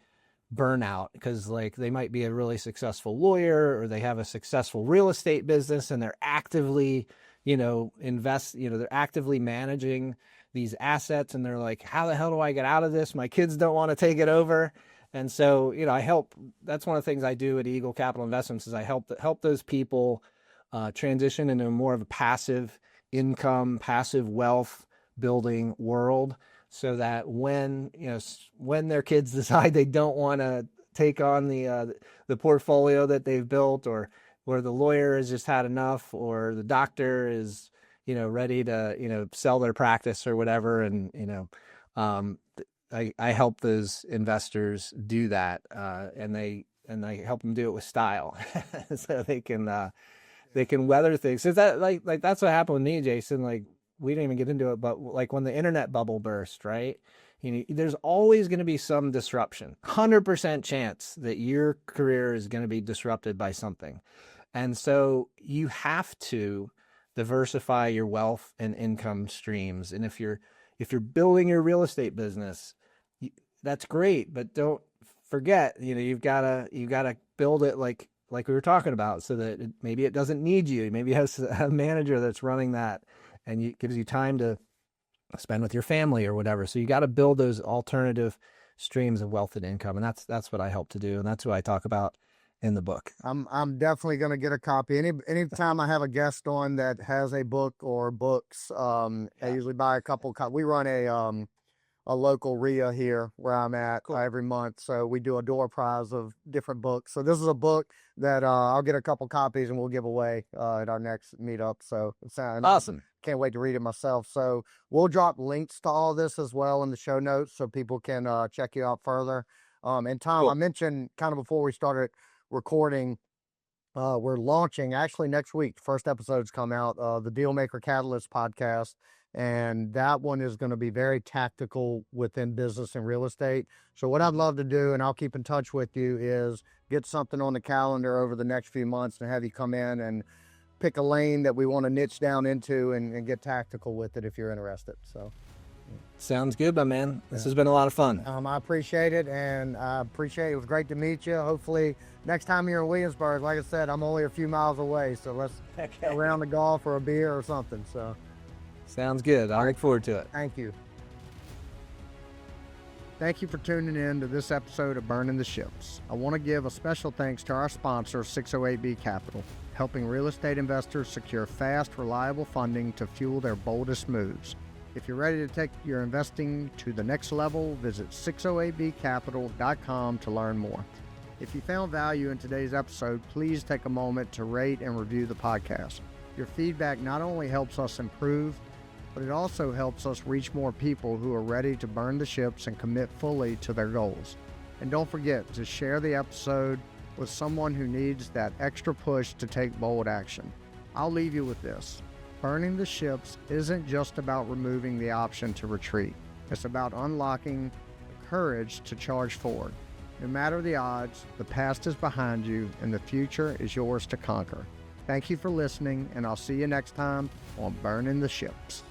burnout? Because they might be a really successful lawyer, or they have a successful real estate business, and they're actively they're actively managing these assets, and they're like, how the hell do I get out of this? My kids don't want to take it over. And so, that's one of the things I do at Eagle Capital Investments, is I help those people transition into more of a passive income, passive wealth building world, so that when their kids decide they don't want to take on the portfolio that they've built, or the lawyer has just had enough, or the doctor is ready to sell their practice or whatever, and I help those investors do that, and I help them do it with style, so they can weather things. So that that's what happened with me, Jason. We didn't even get into it, but when the internet bubble burst, right? There's always going to be some disruption. 100% chance that your career is going to be disrupted by something. And so you have to diversify your wealth and income streams. And if you're building your real estate business, that's great, but don't forget, you've gotta build it like we were talking about, so that maybe it doesn't need you. Maybe it has a manager that's running that, and gives you time to spend with your family or whatever. So you got to build those alternative streams of wealth and income, and that's what I help to do, and that's what I talk about in the book. I'm definitely going to get a copy. Anytime I have a guest on that has a book or books, I usually buy a couple. We run a local RIA here where I'm at every month. So we do a door prize of different books. So this is a book that I'll get a couple copies and we'll give away at our next meetup. So it's awesome. Can't wait to read it myself. So we'll drop links to all this as well in the show notes so people can check you out further. And Tom, Cool. I mentioned kind of before we started recording, we're launching actually next week. The first episodes come out, the Dealmaker Catalyst podcast. And that one is going to be very tactical within business and real estate. So what I'd love to do, and I'll keep in touch with you, is get something on the calendar over the next few months and have you come in and pick a lane that we want to niche down into and get tactical with it if you're interested. So sounds good, my man. This has been a lot of fun. I appreciate it, and I appreciate it. It was great to meet you. Hopefully next time you're in Williamsburg, like I said, I'm only a few miles away, so let's go around the golf or a beer or something. So sounds good. I look forward to it. Thank you. Thank you for tuning in to this episode of Burning the Ships. I want to give a special thanks to our sponsor, 608B Capital, helping real estate investors secure fast, reliable funding to fuel their boldest moves. If you're ready to take your investing to the next level, visit 608bcapital.com to learn more. If you found value in today's episode, please take a moment to rate and review the podcast. Your feedback not only helps us improve, but it also helps us reach more people who are ready to burn the ships and commit fully to their goals. And don't forget to share the episode with someone who needs that extra push to take bold action. I'll leave you with this. Burning the ships isn't just about removing the option to retreat. It's about unlocking the courage to charge forward. No matter the odds, the past is behind you and the future is yours to conquer. Thank you for listening, and I'll see you next time on Burning the Ships.